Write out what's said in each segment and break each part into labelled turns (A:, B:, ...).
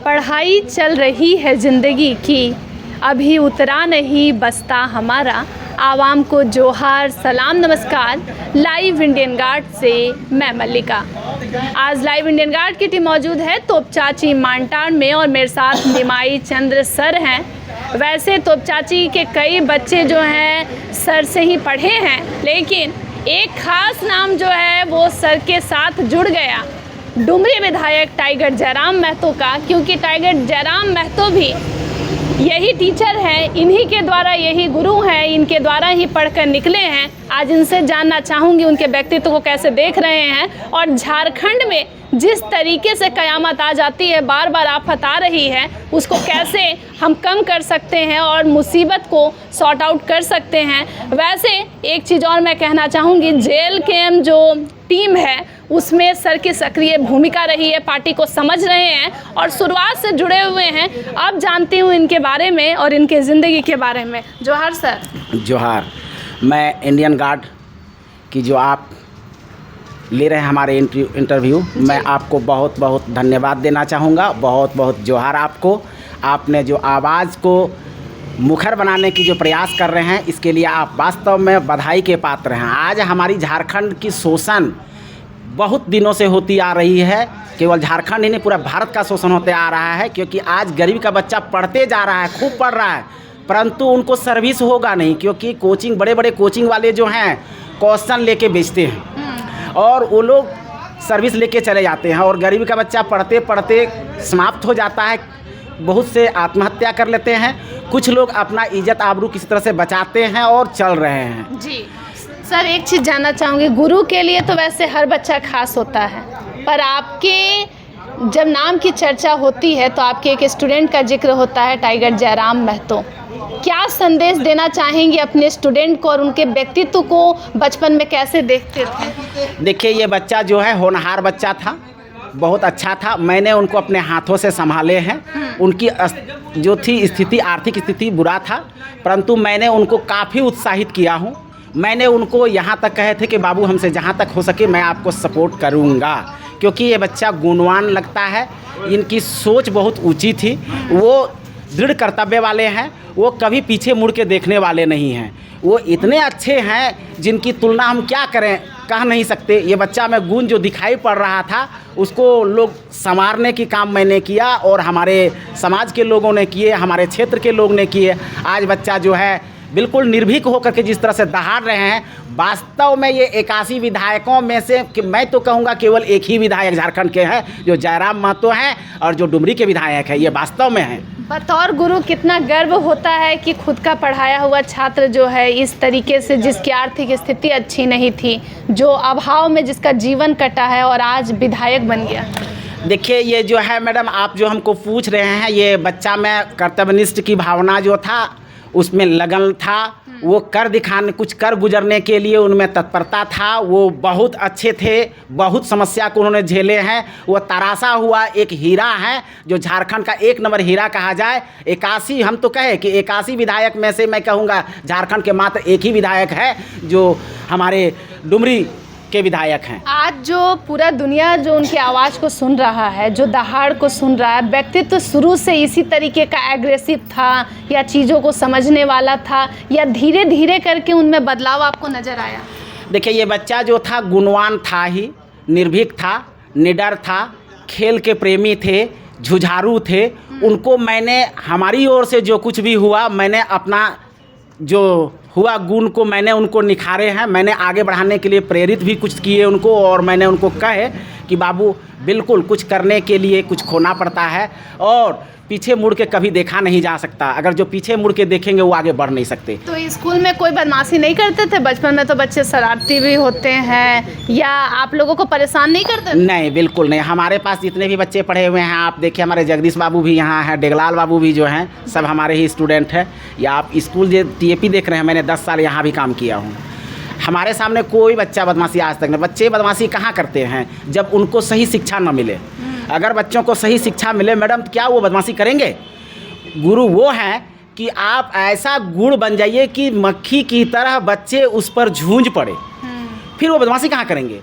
A: पढ़ाई चल रही है ज़िंदगी की, अभी उतरा नहीं बस्ता हमारा। आवाम को जोहार सलाम नमस्कार। लाइव इंडियन गार्ड से मैं मल्लिका। आज लाइव इंडियन गार्ड की टीम मौजूद है तोपचाची मानटाड़ में और मेरे साथ निमाई चंद्र सर हैं। वैसे तोपचाची के कई बच्चे जो हैं सर से ही पढ़े हैं, लेकिन एक ख़ास नाम जो है वो सर के साथ जुड़ गया, डुमरी विधायक टाइगर जयराम महतो का, क्योंकि टाइगर जयराम महतो भी यही टीचर हैं, इन्हीं के द्वारा, यही गुरु हैं, इनके द्वारा ही पढ़कर निकले हैं। आज इनसे जानना चाहूँगी उनके व्यक्तित्व को कैसे देख रहे हैं और झारखंड में जिस तरीके से कयामत आ जाती है, बार बार आफत आ रही है, उसको कैसे हम कम कर सकते हैं और मुसीबत को सॉर्ट आउट कर सकते हैं। वैसे एक चीज़ और मैं कहना चाहूँगी, जेल कैंप जो टीम है उसमें सर की सक्रिय भूमिका रही है, पार्टी को समझ रहे हैं और शुरुआत से जुड़े हुए हैं। अब जानती हूँ इनके बारे में और इनके ज़िंदगी के बारे में। जोहार सर।
B: जोहार। मैं इंडियन गार्ड की जो आप ले रहे हैं हमारे इंटरव्यू, मैं आपको बहुत बहुत धन्यवाद देना चाहूँगा। बहुत बहुत जोहार आपको। आपने जो आवाज़ को मुखर बनाने की जो प्रयास कर रहे हैं, इसके लिए आप वास्तव में बधाई के पात्र हैं। आज हमारी झारखंड की शोषण बहुत दिनों से होती आ रही है, केवल झारखंड ही नहीं पूरा भारत का शोषण होते आ रहा है, क्योंकि आज गरीब का बच्चा पढ़ते जा रहा है, खूब पढ़ रहा है, परंतु उनको सर्विस होगा नहीं, क्योंकि कोचिंग, बड़े बड़े कोचिंग वाले जो हैं क्वेश्चन लेके बेचते हैं और वो लोग सर्विस लेके चले जाते हैं और गरीब का बच्चा पढ़ते पढ़ते समाप्त हो जाता है। बहुत से आत्महत्या कर लेते हैं, कुछ लोग अपना इज्जत आबरू किसी तरह से बचाते हैं और चल रहे हैं।
A: जी सर, एक चीज़ जानना चाहूँगी, गुरु के लिए तो वैसे हर बच्चा खास होता है, पर आपके जब नाम की चर्चा होती है तो आपके एक स्टूडेंट का जिक्र होता है, टाइगर जयराम महतो। क्या संदेश देना चाहेंगे अपने स्टूडेंट को और उनके व्यक्तित्व को बचपन में कैसे देखते थे?
B: देखिए, ये बच्चा जो है होनहार बच्चा था, बहुत अच्छा था। मैंने उनको अपने हाथों से संभाले हैं। उनकी जो थी स्थिति, आर्थिक स्थिति बुरा था, परंतु मैंने उनको काफ़ी उत्साहित किया हूँ। मैंने उनको यहाँ तक कहे थे कि बाबू, हमसे जहाँ तक हो सके मैं आपको सपोर्ट करूँगा, क्योंकि ये बच्चा गुणवान लगता है। इनकी सोच बहुत ऊंची थी, वो दृढ़ कर्तव्य वाले हैं, वो कभी पीछे मुड़ के देखने वाले नहीं हैं। वो इतने अच्छे हैं जिनकी तुलना हम क्या करें, कह नहीं सकते। ये बच्चा में गुण जो दिखाई पड़ रहा था, उसको लोग संवारने की काम मैंने किया और हमारे समाज के लोगों ने किए, हमारे क्षेत्र के लोग ने किए। आज बच्चा जो है बिल्कुल निर्भीक होकर के जिस तरह से दहाड़ रहे हैं, वास्तव में ये 81 विधायकों में से कि मैं तो कहूँगा केवल एक ही विधायक झारखंड के हैं, जो जयराम महतो हैं और जो डुमरी के विधायक हैं, ये वास्तव में हैं।
A: बतौर गुरु कितना गर्व होता है कि खुद का पढ़ाया हुआ छात्र जो है इस तरीके से, जिसकी आर्थिक स्थिति अच्छी नहीं थी, जो अभाव में जिसका जीवन कटा है और आज विधायक बन गया।
B: देखिए, ये जो है मैडम, आप जो हमको पूछ रहे हैं, ये बच्चा में कर्तव्यनिष्ठ की भावना जो था, उसमें लगन था, वो कर दिखाने, कुछ कर गुजरने के लिए उनमें तत्परता था। वो बहुत अच्छे थे, बहुत समस्या को उन्होंने झेले हैं। वो तराशा हुआ एक हीरा है, जो झारखंड का एक नंबर हीरा कहा जाए। 81, हम तो कहे कि 81 विधायक में से मैं कहूँगा झारखंड के मात्र एक ही विधायक है जो हमारे डुमरी के विधायक हैं।
A: आज जो पूरा दुनिया जो उनकी आवाज़ को सुन रहा है, जो दहाड़ को सुन रहा है, व्यक्तित्व शुरू से इसी तरीके का एग्रेसिव था या चीज़ों को समझने वाला था, या धीरे धीरे करके उनमें बदलाव आपको नज़र आया?
B: देखिए, ये बच्चा जो था गुणवान था ही, निर्भीक था, निडर था, खेल के प्रेमी थे, जुझारू थे। उनको मैंने, हमारी ओर से जो कुछ भी हुआ, मैंने अपना जो हुआ गुण को मैंने उनको निखारे हैं। मैंने आगे बढ़ाने के लिए प्रेरित भी कुछ किए उनको, और मैंने उनको कहे कि बाबू, बिल्कुल कुछ करने के लिए कुछ खोना पड़ता है और पीछे मुड़ के कभी देखा नहीं जा सकता। अगर जो पीछे मुड़ के देखेंगे वो आगे बढ़ नहीं सकते।
A: तो स्कूल में कोई बदमाशी नहीं करते थे? बचपन में तो बच्चे शरारती भी होते हैं, या आप लोगों को परेशान नहीं करते थे?
B: नहीं, बिल्कुल नहीं। हमारे पास जितने भी बच्चे पढ़े हुए हैं, आप देखिए, हमारे जगदीश बाबू भी यहाँ हैं, डेगलाल बाबू भी जो हैं, सब हमारे ही स्टूडेंट हैं। या आप स्कूल जो TAP देख रहे हैं, मैंने 10 साल यहाँ भी काम किया हूँ। हमारे सामने कोई बच्चा बदमाशी आज तक नहीं। बच्चे बदमाशी कहाँ करते हैं? जब उनको सही शिक्षा न मिले। अगर बच्चों को सही शिक्षा मिले मैडम, तो क्या वो बदमाशी करेंगे? गुरु वो हैं कि आप ऐसा गुड़ बन जाइए कि मक्खी की तरह बच्चे उस पर झूंझ पड़े, फिर वो बदमाशी कहाँ करेंगे।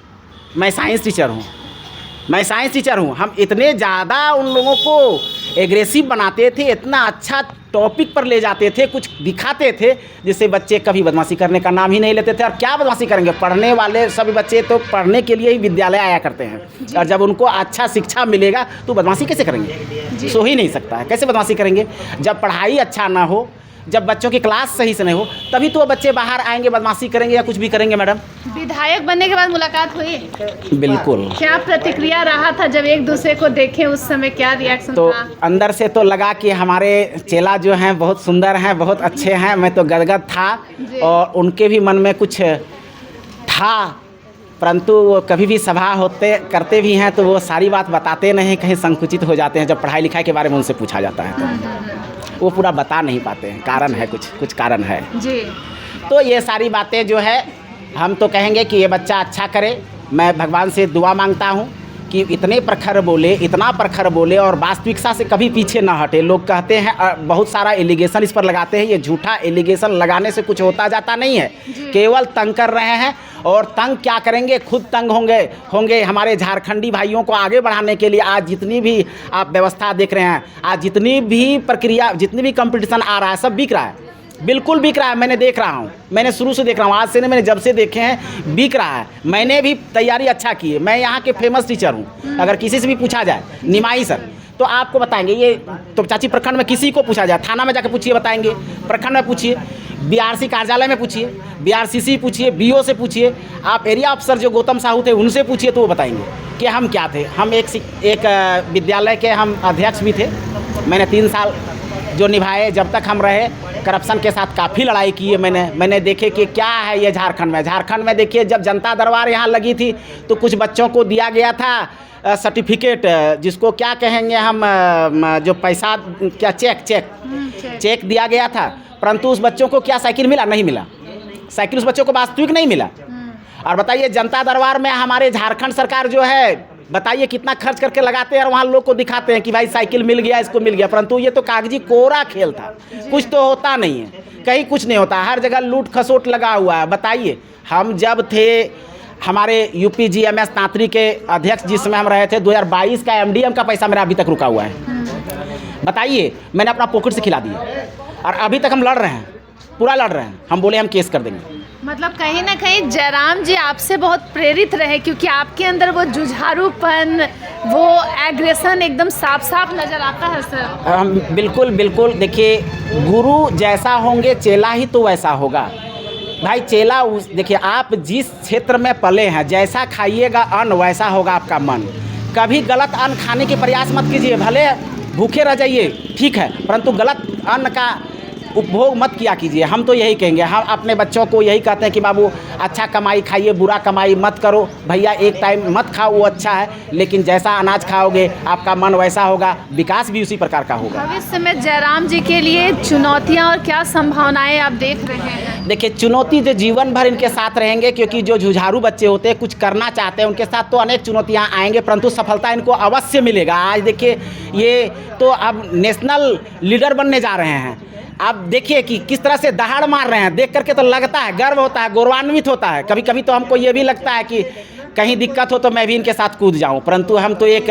B: मैं साइंस टीचर हूँ, हम इतने ज़्यादा उन लोगों को एग्रेसिव बनाते थे, इतना अच्छा टॉपिक पर ले जाते थे, कुछ दिखाते थे जिससे बच्चे कभी बदमाशी करने का नाम ही नहीं लेते थे। और क्या बदमाशी करेंगे, पढ़ने वाले सभी बच्चे तो पढ़ने के लिए ही विद्यालय आया करते हैं, और जब उनको अच्छा शिक्षा मिलेगा तो बदमाशी कैसे करेंगे, सो ही नहीं सकता है। कैसे बदमाशी करेंगे, जब पढ़ाई अच्छा ना हो, जब बच्चों की क्लास सही से नहीं हो, तभी तो बच्चे बाहर आएंगे, बदमाशी करेंगे या कुछ भी करेंगे। मैडम,
A: विधायक बनने के बाद मुलाकात हुई?
B: बिल्कुल।
A: क्या प्रतिक्रिया रहा था जब एक दूसरे को देखे, उस समय क्या रिएक्शन
B: तो
A: था?
B: अंदर से तो लगा कि हमारे चेला जो हैं बहुत सुंदर हैं, बहुत अच्छे हैं। मैं तो गदगद था, और उनके भी मन में कुछ था, परंतु वो कभी भी सभा होते करते भी हैं तो वो सारी बात बताते नहीं, कहीं संकुचित हो जाते हैं। जब पढ़ाई लिखाई के बारे में उनसे पूछा जाता है तो वो पूरा बता नहीं पाते हैं। कारण है, कुछ कारण है
A: जी।
B: तो ये सारी बातें जो है, हम तो कहेंगे कि ये बच्चा अच्छा करे। मैं भगवान से दुआ मांगता हूँ कि इतने प्रखर बोले, इतना प्रखर बोले, और वास्तविकता से कभी पीछे ना हटे। लोग कहते हैं, बहुत सारा एलिगेशन इस पर लगाते हैं, ये झूठा एलिगेशन लगाने से कुछ होता जाता नहीं है, केवल तंग कर रहे हैं। और तंग क्या करेंगे, खुद तंग होंगे। हमारे झारखंडी भाइयों को आगे बढ़ाने के लिए आज जितनी भी आप व्यवस्था देख रहे हैं, आज जितनी भी प्रक्रिया, जितनी भी कंपटीशन आ रहा है, सब बिक रहा है, बिल्कुल बिक रहा है। मैंने देख रहा हूँ, मैंने शुरू से देख रहा हूँ, आज से नहीं, मैंने जब से देखे हैं बिक रहा है। मैंने भी तैयारी अच्छा की है, मैं यहाँ के फेमस टीचर हूँ। अगर किसी से भी पूछा जाए, निमाई सर, तो आपको बताएंगे। ये तो चाची प्रखंड में किसी को पूछा जाए, थाना में जाकर पूछिए, बताएंगे। प्रखंड में पूछिए, बीआरसी कार्यालय में पूछिए, बीआरसीसी पूछिए, बीओ से पूछिए, आप एरिया अफसर जो गौतम साहू थे उनसे पूछिए, तो वो बताएंगे कि हम क्या थे। हम एक विद्यालय के हम अध्यक्ष भी थे। मैंने 3 साल जो निभाए, जब तक हम रहे, करप्शन के साथ काफ़ी लड़ाई की है मैंने देखे कि क्या है ये झारखंड में देखिए, जब जनता दरबार यहाँ लगी थी तो कुछ बच्चों को दिया गया था सर्टिफिकेट, जिसको क्या कहेंगे हम, जो पैसा, क्या चेक दिया गया था, परंतु उस बच्चों को क्या साइकिल मिला? नहीं मिला। साइकिल उस बच्चों को वास्तविक नहीं मिला। और बताइए, जनता दरबार में हमारे झारखंड सरकार जो है, बताइए कितना खर्च करके लगाते हैं, और वहाँ लोग को दिखाते हैं कि भाई साइकिल मिल गया, इसको मिल गया, परंतु ये तो कागजी कोरा खेल था, कुछ तो होता नहीं है, कहीं कुछ नहीं होता, हर जगह लूट खसोट लगा हुआ है। बताइए, हम जब थे, हमारे यूपी GMS तांत्री के अध्यक्ष जिसमें हम रहे थे, 2022 का MDM का पैसा मेरा अभी तक रुका हुआ है। बताइए, मैंने अपना पॉकेट से खिला दिया, और अभी तक हम लड़ रहे हैं, पूरा लड़ रहे हैं। हम बोले हम केस कर देंगे।
A: मतलब कहीं ना कहीं जयराम जी आपसे बहुत प्रेरित रहे, क्योंकि आपके अंदर वो जुझारूपन, वो एग्रेशन एकदम साफ साफ नज़र आता है सर।
B: बिल्कुल। देखिए, गुरु जैसा होंगे, चेला ही तो वैसा होगा। भाई चेला, देखिए, आप जिस क्षेत्र में पले हैं, जैसा खाइएगा अन्न, वैसा होगा आपका मन। कभी गलत अन्न खाने के प्रयास मत कीजिए, भले भूखे रह जाइए, ठीक है, परंतु गलत अन्न का उपभोग मत किया कीजिए। हम तो यही कहेंगे, हम अपने बच्चों को यही कहते हैं कि बाबू अच्छा कमाई खाइए, बुरा कमाई मत करो। भैया एक टाइम मत खाओ, वो अच्छा है, लेकिन जैसा अनाज खाओगे आपका मन वैसा होगा, विकास भी उसी प्रकार का होगा।
A: भविष्य में जयराम जी के लिए चुनौतियाँ और क्या संभावनाएं आप देख रहे हैं? देखिए,
B: चुनौती तो जीवन भर इनके साथ रहेंगे, क्योंकि जो जुझारू बच्चे होते हैं, कुछ करना चाहते हैं, उनके साथ तो अनेक चुनौतियाँ आएंगे, परंतु सफलता इनको अवश्य मिलेगा। आज देखिए, ये तो अब नेशनल लीडर बनने जा रहे हैं। आप देखिए कि किस तरह से दहाड़ मार रहे हैं, देख करके तो लगता है, गर्व होता है, गौरवान्वित होता है। कभी कभी तो हमको ये भी लगता है कि कहीं दिक्कत हो तो मैं भी इनके साथ कूद जाऊं, परंतु हम तो एक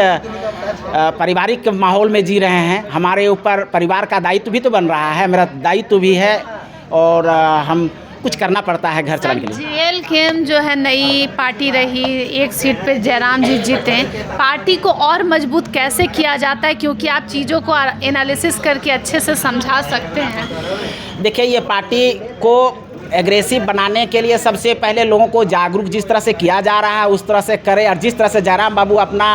B: पारिवारिक माहौल में जी रहे हैं। हमारे ऊपर परिवार का दायित्व भी तो बन रहा है, मेरा दायित्व भी है, और हम कुछ करना पड़ता है घर चलाने के लिए।
A: JLKM जो है नई पार्टी रही, एक सीट पे जयराम जी जीते, पार्टी को और मजबूत कैसे किया जाता है, क्योंकि आप चीज़ों को एनालिसिस करके अच्छे से समझा सकते हैं?
B: देखिए, ये पार्टी को एग्रेसिव बनाने के लिए सबसे पहले लोगों को जागरूक जिस तरह से किया जा रहा है उस तरह से करें, और जिस तरह से जयराम बाबू अपना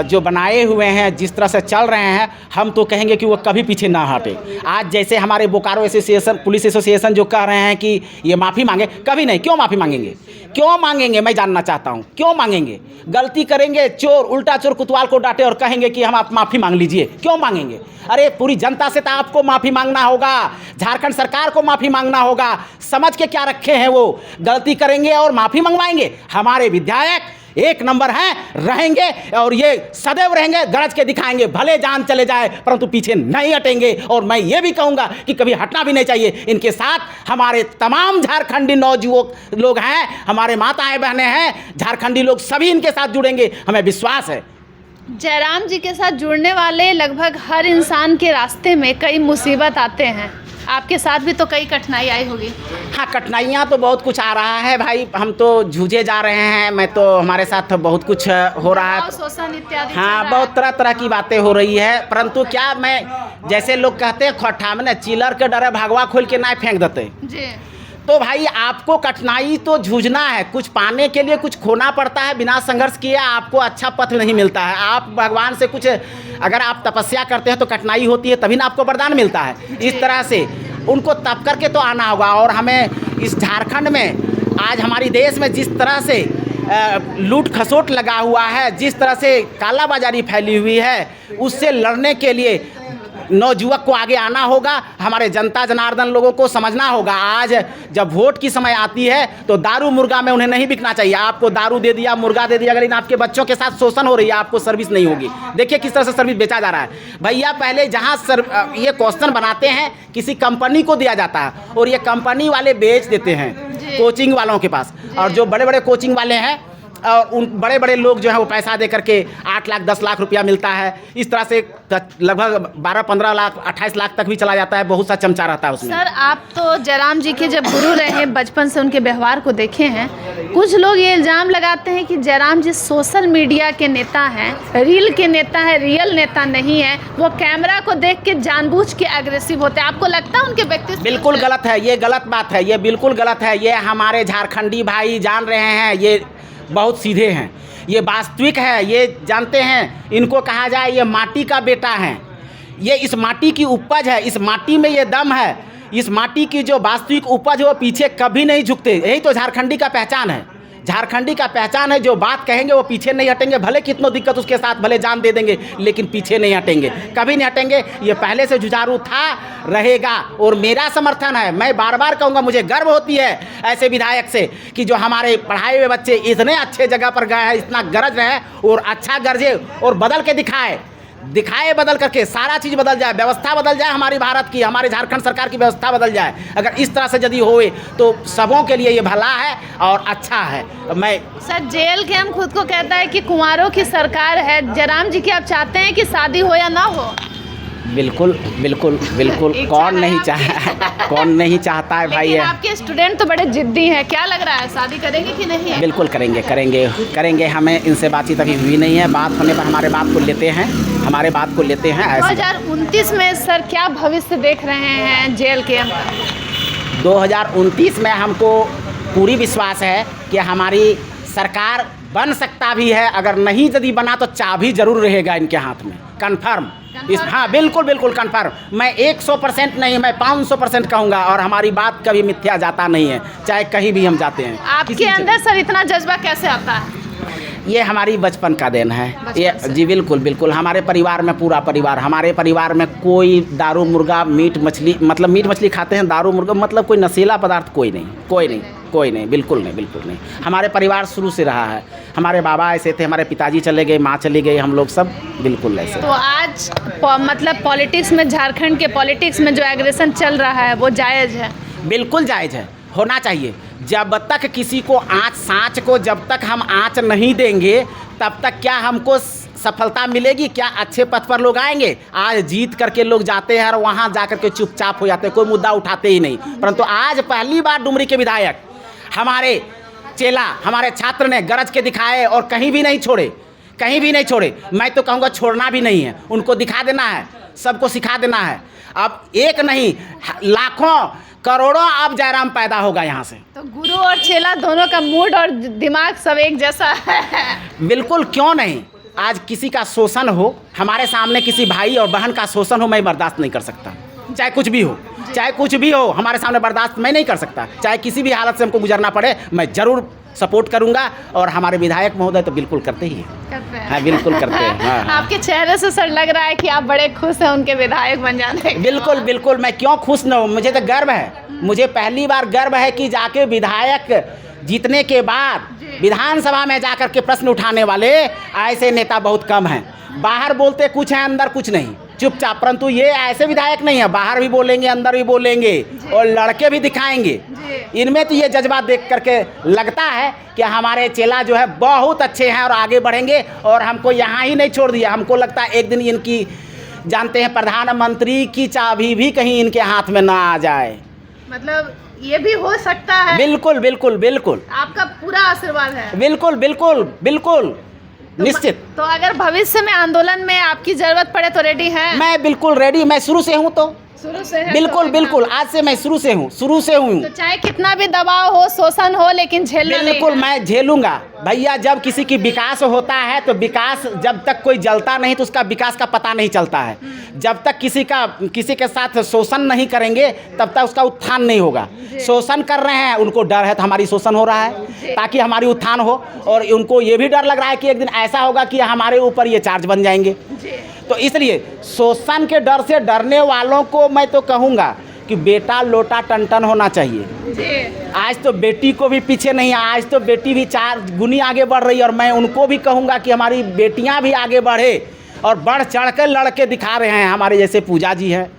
B: जो बनाए हुए हैं, जिस तरह से चल रहे हैं, हम तो कहेंगे कि वो कभी पीछे ना हटे। आज जैसे हमारे बोकारो एसोसिएशन, पुलिस एसोसिएशन जो कह रहे हैं कि ये माफ़ी मांगे, कभी नहीं। क्यों माफ़ी मांगेंगे? क्यों मांगेंगे? मैं जानना चाहता हूँ, क्यों मांगेंगे? गलती करेंगे, चोर, उल्टा चोर कुतवाल को डांटे और कहेंगे कि हम आप माफ़ी मांग लीजिए, क्यों मांगेंगे? अरे पूरी जनता से तो आपको माफ़ी मांगना होगा, झारखंड सरकार को माफ़ी मांगना होगा। समझ के क्या रखे हैं वो? गलती करेंगे और माफ़ी मंगवाएंगे। हमारे विधायक एक नंबर हैं, रहेंगे, और ये सदैव रहेंगे, गरज के दिखाएंगे, भले जान चले जाए, परंतु पीछे नहीं हटेंगे। और मैं ये भी कहूँगा कि कभी हटना भी नहीं चाहिए। इनके साथ हमारे तमाम झारखंडी नौजुवक लोग हैं, हमारे माताएं बहनें हैं, झारखंडी लोग सभी इनके साथ जुड़ेंगे, हमें विश्वास है।
A: जयराम जी के साथ जुड़ने वाले लगभग हर इंसान के रास्ते में कई मुसीबत आते हैं, आपके साथ भी तो कई कठिनाई आई होगी।
B: हाँ, कठिनाइयाँ तो बहुत कुछ आ रहा है भाई, हम तो जूझे जा रहे हैं। मैं तो हमारे साथ बहुत कुछ हो रहा है,
A: शोषण इत्यादि।
B: हाँ, बहुत तरह तरह की बातें हो रही है। परंतु क्या, मैं जैसे लोग कहते हैं खोठा में ना चिलर के डरे भगवा खोल के ना फेंक देते
A: जी।
B: तो भाई आपको कठिनाई तो जूझना है, कुछ पाने के लिए कुछ खोना पड़ता है। बिना संघर्ष किए आपको अच्छा पथ नहीं मिलता है। आप भगवान से कुछ, अगर आप तपस्या करते हैं तो कठिनाई होती है, तभी ना आपको वरदान मिलता है। इस तरह से उनको तप करके तो आना होगा। और हमें इस झारखंड में आज हमारी देश में जिस तरह से लूट खसोट लगा हुआ है, जिस तरह से कालाबाजारी फैली हुई है, उससे लड़ने के लिए नौजुवक को आगे आना होगा। हमारे जनता जनार्दन लोगों को समझना होगा, आज जब वोट की समय आती है तो दारू मुर्गा में उन्हें नहीं बिकना चाहिए। आपको दारू दे दिया, मुर्गा दे दिया, अगर इन आपके बच्चों के साथ शोषण हो रही है, आपको सर्विस नहीं होगी। देखिए किस तरह से सर्विस बेचा जा रहा है भैया। पहले जहाँ ये क्वेश्चन बनाते हैं किसी कंपनी को दिया जाता है और ये कंपनी वाले बेच देते हैं कोचिंग वालों के पास। और जो बड़े बड़े कोचिंग वाले हैं और उन बड़े बड़े लोग जो है वो पैसा दे करके 8 लाख 10 लाख रुपया मिलता है। इस तरह से लगभग 12-15 लाख 28 लाख तक भी चला जाता है। बहुत सा चमचा रहता है उसमें।
A: सर, आप तो जयराम जी के जब गुरु रहे हैं, बचपन से उनके व्यवहार को देखे हैं। कुछ लोग ये इल्ज़ाम लगाते हैं कि जयराम जी सोशल मीडिया के नेता हैं, रील के नेता हैं, रियल नेता नहीं है। वो कैमरा को देख के जानबूझ के एग्रेसिव होते हैं। आपको लगता है उनके व्यक्तित्व?
B: बिल्कुल गलत है, ये गलत बात है, ये बिल्कुल गलत है। ये हमारे झारखंडी भाई जान रहे हैं, ये बहुत सीधे हैं, ये वास्तविक है, ये जानते हैं। इनको कहा जाए ये माटी का बेटा है, ये इस माटी की उपज है, इस माटी में ये दम है। इस माटी की जो वास्तविक उपज है वो पीछे कभी नहीं झुकते। यही तो झारखंडी का पहचान है। झारखंडी का पहचान है, जो बात कहेंगे वो पीछे नहीं हटेंगे। भले कितनों दिक्कत उसके साथ, भले जान दे देंगे, लेकिन पीछे नहीं हटेंगे, कभी नहीं हटेंगे। ये पहले से जुझारू था, रहेगा और मेरा समर्थन है। मैं बार बार कहूँगा, मुझे गर्व होती है ऐसे विधायक से कि जो हमारे पढ़ाए हुए बच्चे इतने अच्छे जगह पर गए हैं, इतना गरज रहे और अच्छा गरजे और बदल के दिखाए बदल करके सारा चीज़ बदल जाए, व्यवस्था बदल जाए हमारी भारत की, हमारे झारखंड सरकार की व्यवस्था बदल जाए। अगर इस तरह से यदि होए तो सबों के लिए ये भला है और अच्छा है। मैं
A: सर, जेल के हम खुद को कहता है कि कुंवारों की सरकार है। जयराम जी की आप चाहते हैं कि शादी हो या ना हो?
B: बिल्कुल बिल्कुल बिल्कुल, कौन नहीं चाहता है भाई।
A: लेकिन आपके स्टूडेंट तो बड़े जिद्दी हैं, क्या लग रहा है, शादी करेंगे कि नहीं?
B: बिल्कुल करेंगे। हमें इनसे बातचीत अभी हुई नहीं है, बात होने पर हमारे बात को लेते हैं ऐसे।
A: 2029 में सर क्या भविष्य देख रहे हैं जेल के अंदर?
B: 2029 में हमको पूरी विश्वास है कि हमारी सरकार बन सकता भी है। अगर नहीं यदि बना तो चाबी जरूर रहेगा इनके हाथ में, कन्फर्म। हाँ, बिल्कुल कन्फर्म। मैं 100% नहीं, मैं 500% कहूँगा। और हमारी बात कभी मिथ्या जाता नहीं है, चाहे कहीं भी हम जाते हैं।
A: आपके अंदर सर इतना जज्बा कैसे आता है?
B: ये हमारी बचपन का देन है ये जी। बिल्कुल हमारे परिवार में, पूरा परिवार, हमारे परिवार में कोई दारू मुर्गा मीट मछली खाते हैं। दारू मुर्गा मतलब कोई नशीला पदार्थ कोई नहीं, बिल्कुल नहीं। हमारे परिवार शुरू से रहा है। हमारे बाबा ऐसे थे, हमारे पिताजी चले गए, माँ चली गई, हम लोग सब बिल्कुल ऐसे।
A: तो आज मतलब पॉलिटिक्स में, झारखंड के पॉलिटिक्स में जो एग्रेशन चल रहा है वो जायज़ है?
B: बिल्कुल जायज़ है, होना चाहिए। जब तक किसी को सांच को जब तक हम आँच नहीं देंगे तब तक क्या हमको सफलता मिलेगी? क्या अच्छे पथ पर लोग आएंगे? आज जीत करके लोग जाते हैं और वहाँ जा करके चुपचाप हो जाते हैं, कोई मुद्दा उठाते ही नहीं। परंतु आज पहली बार डुमरी के विधायक, हमारे चेला, हमारे छात्र ने गरज के दिखाए और कहीं भी नहीं छोड़े। मैं तो कहूँगा छोड़ना भी नहीं है, उनको दिखा देना है, सबको सिखा देना है। अब एक नहीं, लाखों करोड़ों अब जयराम पैदा होगा यहाँ से।
A: तो गुरु और चेला दोनों का मूड और दिमाग सब एक जैसा है।
B: बिल्कुल, क्यों नहीं। आज किसी का शोषण हो, हमारे सामने किसी भाई और बहन का शोषण हो, मैं बर्दाश्त नहीं कर सकता। चाहे कुछ भी हो, हमारे सामने बर्दाश्त मैं नहीं कर सकता। चाहे किसी भी हालत से हमको गुजरना पड़े, मैं ज़रूर सपोर्ट करूंगा। और हमारे विधायक महोदय तो बिल्कुल करते ही हैं। हाँ, बिल्कुल करते हैं। हाँ।
A: आपके चेहरे से सर लग रहा है कि आप बड़े खुश हैं उनके विधायक बन जाने।
B: बिल्कुल, मैं क्यों खुश न हूँ, मुझे तो गर्व है। मुझे पहली बार गर्व है कि जाके विधायक जीतने के बाद विधानसभा में जाकर के प्रश्न उठाने वाले ऐसे नेता बहुत कम हैं। बाहर बोलते कुछ हैं, अंदर कुछ नहीं। चुपचाप। परंतु ये ऐसे विधायक नहीं है, बाहर भी बोलेंगे, अंदर भी बोलेंगे और लड़के भी दिखाएंगे। इनमें तो ये जज्बा देख करके लगता है कि हमारे चेला जो है बहुत अच्छे हैं और आगे बढ़ेंगे, और हमको यहाँ ही नहीं छोड़ दिया। हमको लगता है एक दिन इनकी, जानते हैं, प्रधानमंत्री की चाबी भी कहीं इनके हाथ में ना आ जाए।
A: मतलब ये भी हो सकता है।
B: बिल्कुल बिल्कुल बिल्कुल,
A: आपका पूरा आशीर्वाद है।
B: बिल्कुल बिल्कुल बिल्कुल, निश्चित।
A: तो अगर भविष्य में आंदोलन में आपकी जरूरत पड़े तो रेडी हैं?
B: मैं बिल्कुल रेडी, मैं शुरू से हूँ, तो
A: शुरू से है?
B: बिल्कुल
A: तो
B: बिल्कुल, आज से मैं शुरू से हूँ।
A: तो चाहे कितना भी दबाव हो, शोषण हो, लेकिन झेलना नहीं
B: बिल्कुल
A: है।
B: मैं झेलूंगा भैया। जब किसी की विकास होता है तो विकास, जब तक कोई जलता नहीं तो उसका विकास का पता नहीं चलता है। जब तक किसी के साथ शोषण नहीं करेंगे तब तक उसका उत्थान नहीं होगा। शोषण कर रहे हैं, उनको डर है हमारी शोषण हो रहा है, ताकि हमारी उत्थान हो, और उनको ये भी डर लग रहा है कि एक दिन ऐसा होगा कि हमारे ऊपर ये चार्ज बन जाएंगे। तो इसलिए शोषण के डर से डरने वालों को मैं तो कहूँगा कि बेटा लोटा टन होना चाहिए। आज तो बेटी को भी पीछे नहीं है, आज तो बेटी भी 4 गुनी आगे बढ़ रही है, और मैं उनको भी कहूँगा कि हमारी बेटियाँ भी आगे बढ़े और बढ़ चढ़ कर लड़के दिखा रहे हैं। हमारे जैसे पूजा जी हैं,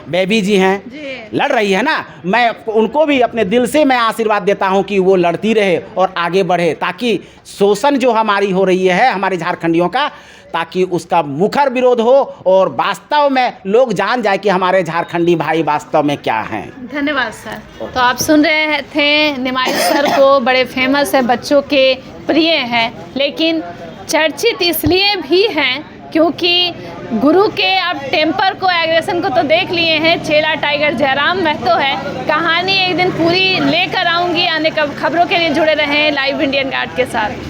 B: बेबी जी हैं, लड़ रही है ना। मैं उनको भी अपने दिल से मैं आशीर्वाद देता हूं कि वो लड़ती रहे और आगे बढ़े, ताकि शोषण जो हमारी हो रही है हमारे झारखंडियों का, ताकि उसका मुखर विरोध हो और वास्तव में लोग जान जाए कि हमारे झारखंडी भाई वास्तव में क्या हैं।
A: धन्यवाद सर। तो आप सुन रहे थे निमाई सर को, बड़े फेमस है, बच्चों के प्रिय हैं, लेकिन चर्चित इसलिए भी हैं क्योंकि गुरु के आप टेम्पर को, एग्रेशन को तो देख लिए हैं। चेला टाइगर जयराम महतो है। कहानी एक दिन पूरी लेकर आऊँगी। आने का खबरों के लिए जुड़े रहें लाइव इंडियन गार्ड के साथ।